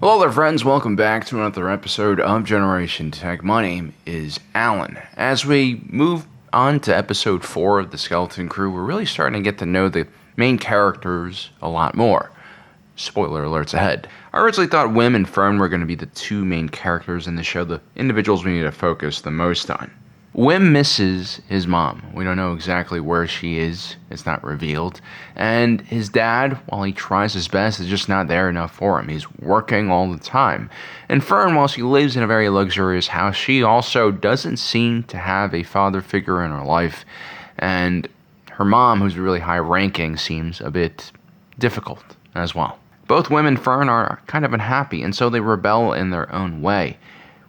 Hello there friends, welcome back to another episode of Generation Tech. My name is Alan. As we move on to episode 4 of the Skeleton Crew, we're really starting to get to know the main characters a lot more. Spoiler alerts ahead. I originally thought Wim and Fern were going to be the two main characters in the show, the individuals we need to focus the most on. Wim misses his mom. We don't know exactly where she is. It's not revealed. And his dad, while he tries his best, is just not there enough for him. He's working all the time. And Fern, while she lives in a very luxurious house, she also doesn't seem to have a father figure in her life. And her mom, who's really high ranking, seems a bit difficult as well. Both Wim and Fern are kind of unhappy, and so they rebel in their own way.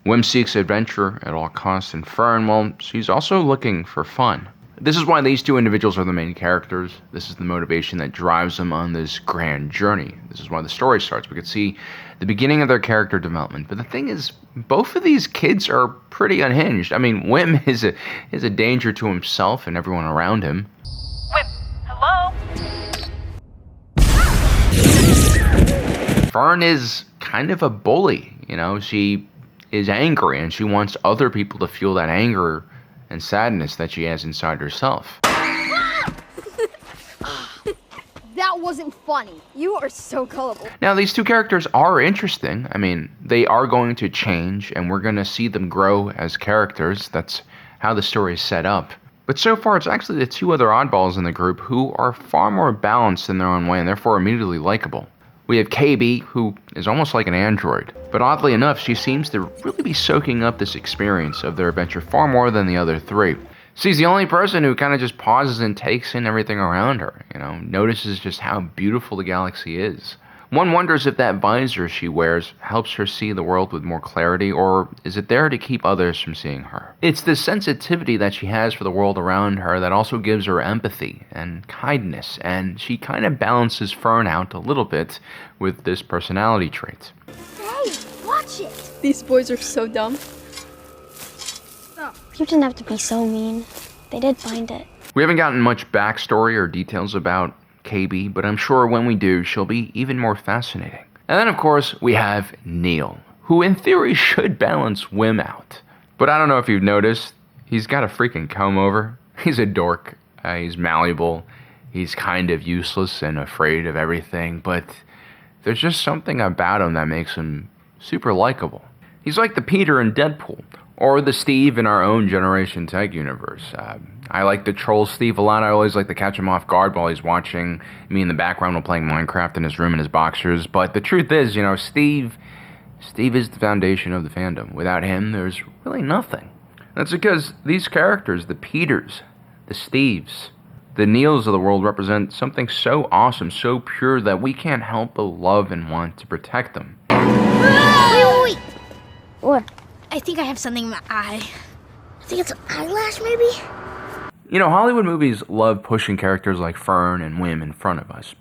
Wim seeks adventure at all costs, and Fern, well, she's also looking for fun. This is why these two individuals are the main characters. This is the motivation that drives them on this grand journey. This is why the story starts. We could see the beginning of their character development. But the thing is, both of these kids are pretty unhinged. I mean, Wim is a danger to himself and everyone around him. Wim, hello? Fern is kind of a bully, she is angry, and she wants other people to feel that anger and sadness that she has inside herself. That wasn't funny. You are so gullible. Now, these two characters are interesting. I mean, they are going to change, and we're going to see them grow as characters. That's how the story is set up. But so far, it's actually the two other oddballs in the group who are far more balanced in their own way, and therefore immediately likable. We have KB, who is almost like an android, but oddly enough, she seems to really be soaking up this experience of their adventure far more than the other three. She's the only person who kind of just pauses and takes in everything around her, notices just how beautiful the galaxy is. One wonders if that visor she wears helps her see the world with more clarity, or is it there to keep others from seeing her? It's the sensitivity that she has for the world around her that also gives her empathy and kindness, and she kind of balances Fern out a little bit with this personality trait. Hey, watch it. These boys are so dumb. You didn't have to be so mean. They did find it. We haven't gotten much backstory or details about KB, but I'm sure when we do, she'll be even more fascinating. And then, of course, we have Neel, who in theory should balance Wim out. But I don't know if you've noticed, he's got a freaking comb over. He's a dork. He's malleable. He's kind of useless and afraid of everything, but there's just something about him that makes him super likable. He's like the Peter in Deadpool, or the Steve in our own Generation Tech universe. I like to troll Steve a lot. I always like to catch him off guard while he's watching me in the background while playing Minecraft in his room in his boxers. But the truth is, Steve is the foundation of the fandom. Without him, there's really nothing. That's because these characters, the Peters, the Steves, the Neels of the world represent something so awesome, so pure that we can't help but love and want to protect them. Wait. What? I think I have something in my eye. I think it's an eyelash, maybe? Hollywood movies love pushing characters like Fern and Wim in front of us.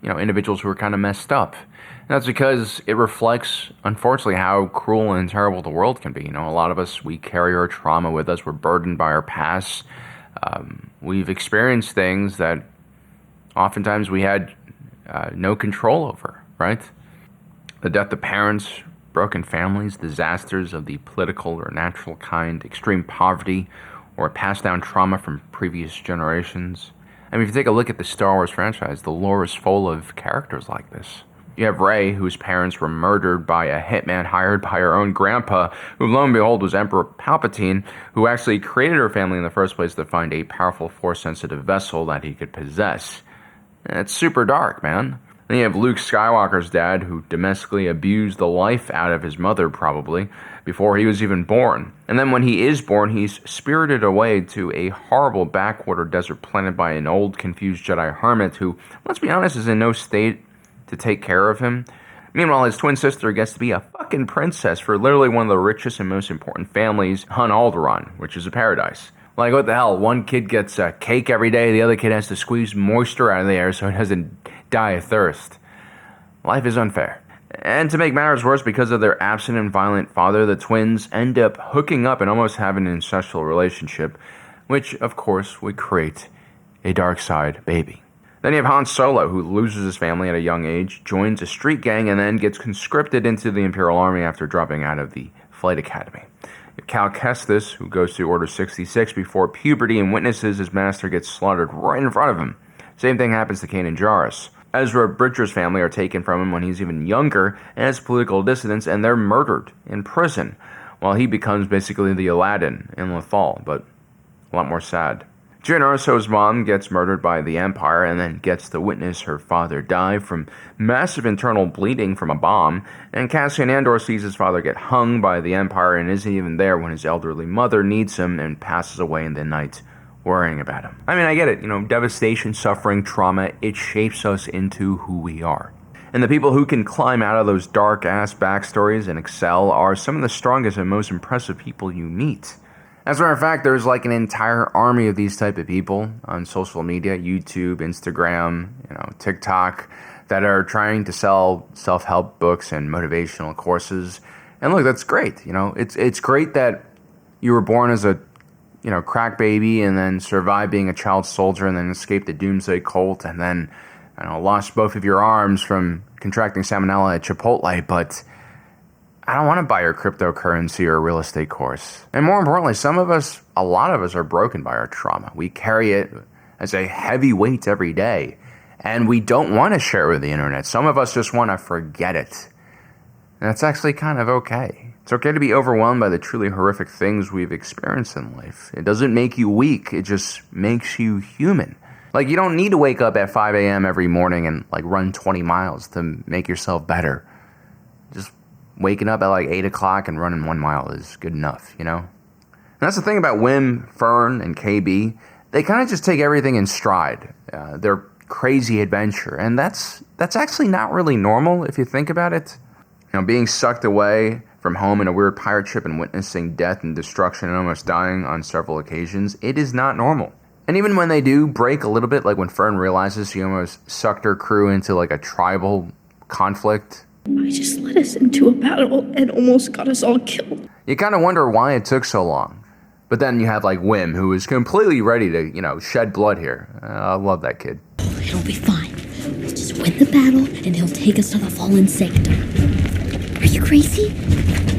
Individuals who are kind of messed up. And that's because it reflects, unfortunately, how cruel and terrible the world can be. A lot of us, we carry our trauma with us. We're burdened by our past. We've experienced things that oftentimes we had no control over, right? The death of parents, broken families, disasters of the political or natural kind, extreme poverty, or passed down trauma from previous generations. I mean, if you take a look at the Star Wars franchise, the lore is full of characters like this. You have Rey, whose parents were murdered by a hitman hired by her own grandpa, who lo and behold was Emperor Palpatine, who actually created her family in the first place to find a powerful Force-sensitive vessel that he could possess. And it's super dark, man. Then you have Luke Skywalker's dad, who domestically abused the life out of his mother, probably, before he was even born. And then when he is born, he's spirited away to a horrible backwater desert planet by an old, confused Jedi hermit who, let's be honest, is in no state to take care of him. Meanwhile, his twin sister gets to be a fucking princess for literally one of the richest and most important families on Alderaan, which is a paradise. Like, what the hell? One kid gets a cake every day, the other kid has to squeeze moisture out of the air so he doesn't die of thirst. Life is unfair. And to make matters worse, because of their absent and violent father, the twins end up hooking up and almost having an incestual relationship, which, of course, would create a dark side baby. Then you have Han Solo, who loses his family at a young age, joins a street gang, and then gets conscripted into the Imperial Army after dropping out of the Flight Academy. Cal Kestis, who goes through Order 66 before puberty and witnesses his master gets slaughtered right in front of him. Same thing happens to Kanan Jarrus. Ezra Bridger's family are taken from him when he's even younger as political dissidents, and they're murdered in prison, while he becomes basically the Aladdin in Lothal, but a lot more sad. Jyn Erso's mom gets murdered by the Empire and then gets to witness her father die from massive internal bleeding from a bomb, and Cassian Andor sees his father get hung by the Empire and isn't even there when his elderly mother needs him and passes away in the night, worrying about him. I mean, I get it, devastation, suffering, trauma, it shapes us into who we are. And the people who can climb out of those dark-ass backstories and excel are some of the strongest and most impressive people you meet. As a matter of fact, there's like an entire army of these type of people on social media, YouTube, Instagram, TikTok, that are trying to sell self-help books and motivational courses. And look, that's great. It's great that you were born as a crack baby and then survived being a child soldier and then escaped the doomsday cult and then lost both of your arms from contracting salmonella at Chipotle, but I don't want to buy your cryptocurrency or real estate course. And more importantly, a lot of us are broken by our trauma. We carry it as a heavy weight every day, and we don't want to share it with the internet. Some of us just want to forget it. And that's actually kind of okay. It's okay to be overwhelmed by the truly horrific things we've experienced in life. It doesn't make you weak, it just makes you human. Like, you don't need to wake up at 5 a.m. every morning and run 20 miles to make yourself better. Just waking up at 8 o'clock and running 1 mile is good enough, And that's the thing about Wim, Fern, and KB. They kind of just take everything in stride. Their crazy adventure. And that's actually not really normal if you think about it. Being sucked away from home in a weird pirate ship and witnessing death and destruction and almost dying on several occasions, it is not normal. And even when they do break a little bit, like when Fern realizes she almost sucked her crew into a tribal conflict, I just led us into a battle and almost got us all killed. You kind of wonder why it took so long. But then you have Wim, who is completely ready to, shed blood here. I love that kid. It'll be fine. Let's just win the battle and he'll take us to the fallen sector. Are you crazy?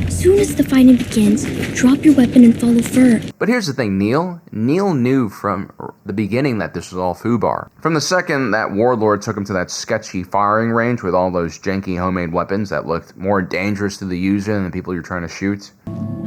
As soon as the fighting begins, drop your weapon and follow Fern. But here's the thing, Neel. Neel knew from the beginning that this was all FUBAR. From the second that Warlord took him to that sketchy firing range with all those janky homemade weapons that looked more dangerous to the user than the people you're trying to shoot.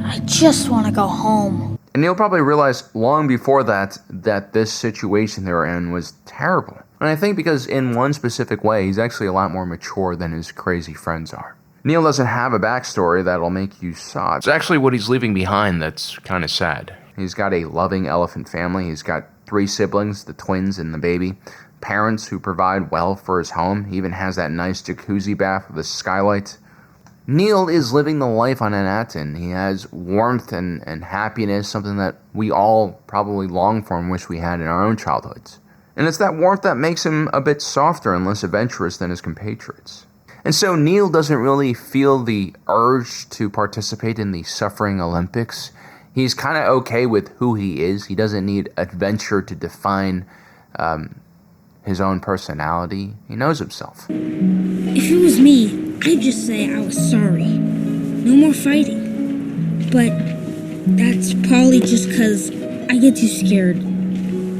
I just want to go home. And Neel probably realized long before that this situation they were in was terrible. And I think because in one specific way, he's actually a lot more mature than his crazy friends are. Neel doesn't have a backstory that'll make you sob. It's actually what he's leaving behind that's kind of sad. He's got a loving elephant family. He's got 3 siblings, the twins and the baby. Parents who provide well for his home. He even has that nice jacuzzi bath with a skylight. Neel is living the life on Anatin. He has warmth and happiness, something that we all probably long for and wish we had in our own childhoods. And it's that warmth that makes him a bit softer and less adventurous than his compatriots. And so Neel doesn't really feel the urge to participate in the Suffering Olympics. He's kind of okay with who he is. He doesn't need adventure to define his own personality. He knows himself. If it was me, I'd just say I was sorry. No more fighting. But that's probably just because I get too scared.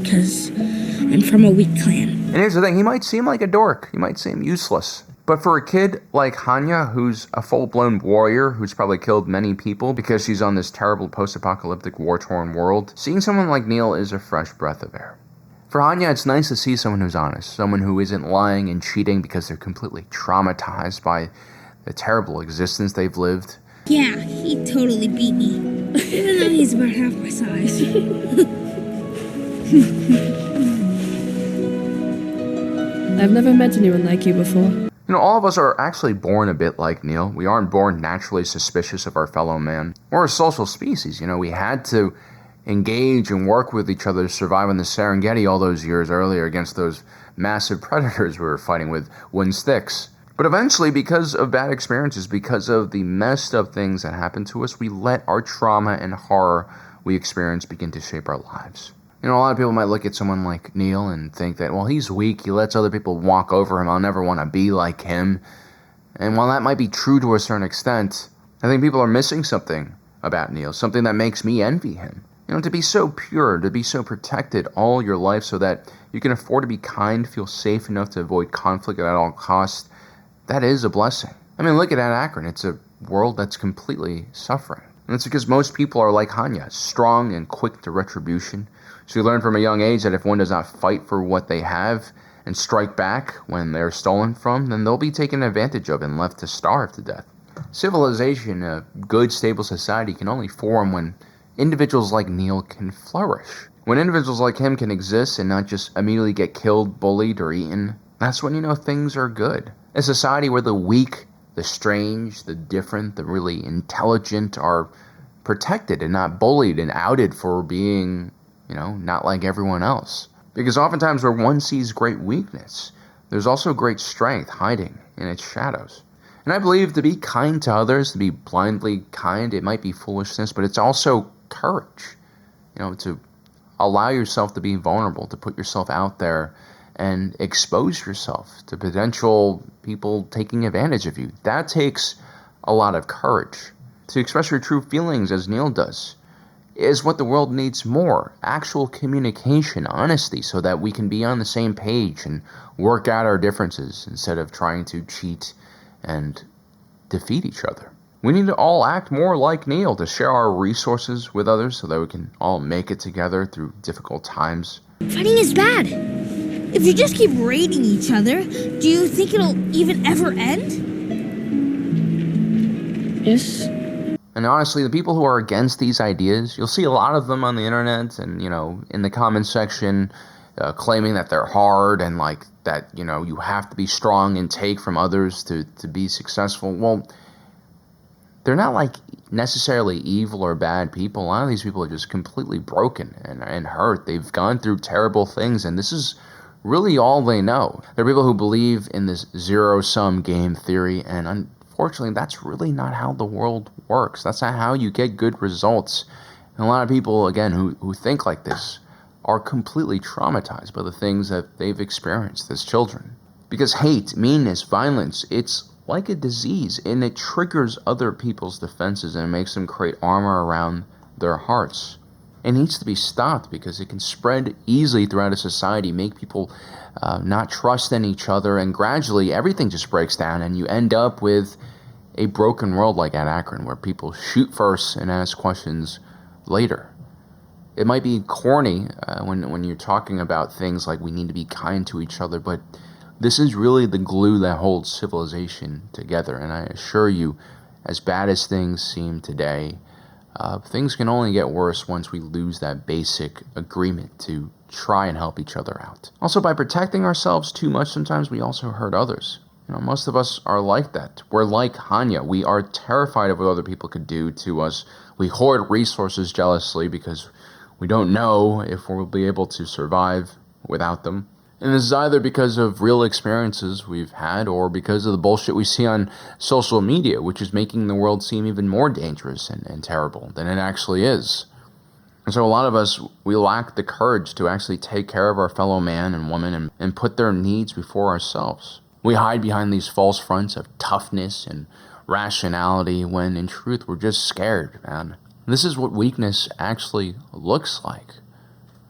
Because I'm from a weak clan. And here's the thing, he might seem like a dork. He might seem useless. But for a kid like Hanya, who's a full-blown warrior, who's probably killed many people because she's on this terrible post-apocalyptic war-torn world, seeing someone like Neel is a fresh breath of air. For Hanya, it's nice to see someone who's honest, someone who isn't lying and cheating because they're completely traumatized by the terrible existence they've lived. Yeah, he totally beat me. Even though he's about half my size. I've never met anyone like you before. All of us are actually born a bit like Neel. We aren't born naturally suspicious of our fellow man. We're a social species, we had to engage and work with each other to survive in the Serengeti all those years earlier against those massive predators we were fighting with wooden sticks. But eventually, because of bad experiences, because of the messed up things that happened to us, we let our trauma and horror we experience begin to shape our lives. You know, a lot of people might look at someone like Neel and think that, well, he's weak, he lets other people walk over him, I'll never want to be like him. And while that might be true to a certain extent, I think people are missing something about Neel, something that makes me envy him. You know, to be so pure, to be so protected all your life so that you can afford to be kind, feel safe enough to avoid conflict at all costs, that is a blessing. I mean, look at Akron. It's a world that's completely suffering. And it's because most people are like Hanya, strong and quick to retribution. So you learn from a young age that if one does not fight for what they have and strike back when they're stolen from, then they'll be taken advantage of and left to starve to death. Civilization, a good, stable society, can only form when individuals like Neel can flourish. When individuals like him can exist and not just immediately get killed, bullied, or eaten, that's when you know things are good. A society where the weak, the strange, the different, the really intelligent are protected and not bullied and outed for being, not like everyone else. Because oftentimes where one sees great weakness, there's also great strength hiding in its shadows. And I believe to be kind to others, to be blindly kind, it might be foolishness, but it's also courage. To allow yourself to be vulnerable, to put yourself out there and expose yourself to potential people taking advantage of you. That takes a lot of courage. To express your true feelings, as Neel does, is what the world needs more. Actual communication, honesty, so that we can be on the same page and work out our differences instead of trying to cheat and defeat each other. We need to all act more like Neel, to share our resources with others so that we can all make it together through difficult times. Fighting is bad. If you just keep raiding each other, do you think it'll even ever end? Yes. And honestly, the people who are against these ideas, you'll see a lot of them on the internet and, in the comment section, claiming that they're hard and that, you have to be strong and take from others to be successful. Well, they're not necessarily evil or bad people. A lot of these people are just completely broken and hurt. They've gone through terrible things, and this is really all they know. There are people who believe in this zero-sum game theory, and unfortunately, that's really not how the world works. That's not how you get good results. And a lot of people, again, who think like this are completely traumatized by the things that they've experienced as children. Because hate, meanness, violence, it's like a disease, and it triggers other people's defenses and makes them create armor around their hearts. It needs to be stopped because it can spread easily throughout a society, make people not trust in each other, and gradually everything just breaks down, and you end up with a broken world like at Akron, where people shoot first and ask questions later. It might be corny when you're talking about things like we need to be kind to each other, but this is really the glue that holds civilization together. And I assure you, as bad as things seem today, things can only get worse once we lose that basic agreement to try and help each other out. Also, by protecting ourselves too much, sometimes we also hurt others. Most of us are like that. We're like Hanya. We are terrified of what other people could do to us. We hoard resources jealously because we don't know if we'll be able to survive without them. And this is either because of real experiences we've had or because of the bullshit we see on social media, which is making the world seem even more dangerous and terrible than it actually is. And so a lot of us, we lack the courage to actually take care of our fellow man and woman and put their needs before ourselves. We hide behind these false fronts of toughness and rationality when in truth we're just scared, man. This is what weakness actually looks like.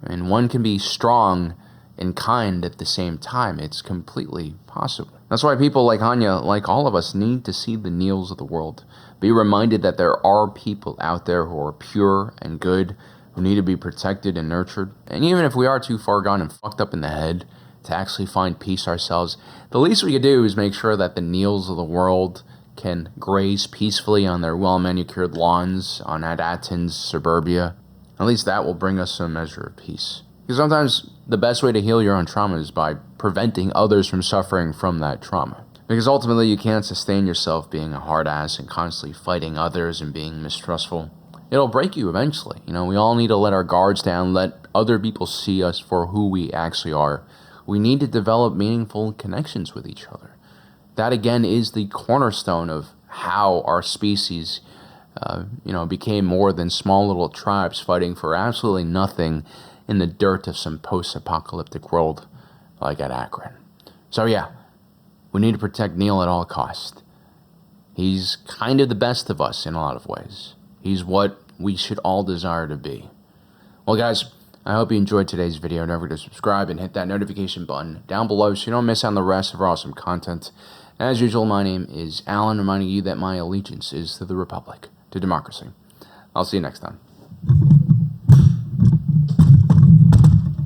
And one can be strong and kind at the same time. It's completely possible. That's why people like Hanya, like all of us, need to see the Neels of the world. Be reminded that there are people out there who are pure and good, who need to be protected and nurtured. And even if we are too far gone and fucked up in the head to actually find peace ourselves, the least we could do is make sure that the Neels of the world can graze peacefully on their well-manicured lawns on Adatton's suburbia. At least that will bring us some measure of peace. Because sometimes the best way to heal your own trauma is by preventing others from suffering from that trauma. Because ultimately you can't sustain yourself being a hard ass and constantly fighting others and being mistrustful. It'll break you eventually. We all need to let our guards down, let other people see us for who we actually are. We need to develop meaningful connections with each other. That again is the cornerstone of how our species became more than small little tribes fighting for absolutely nothing in the dirt of some post-apocalyptic world like at Akron. So yeah, we need to protect Neel at all costs. He's kind of the best of us in a lot of ways. He's what we should all desire to be. Well, guys, I hope you enjoyed today's video. Don't forget to subscribe and hit that notification button down below so you don't miss out on the rest of our awesome content. As usual, my name is Alan, reminding you that my allegiance is to the Republic, to democracy. I'll see you next time.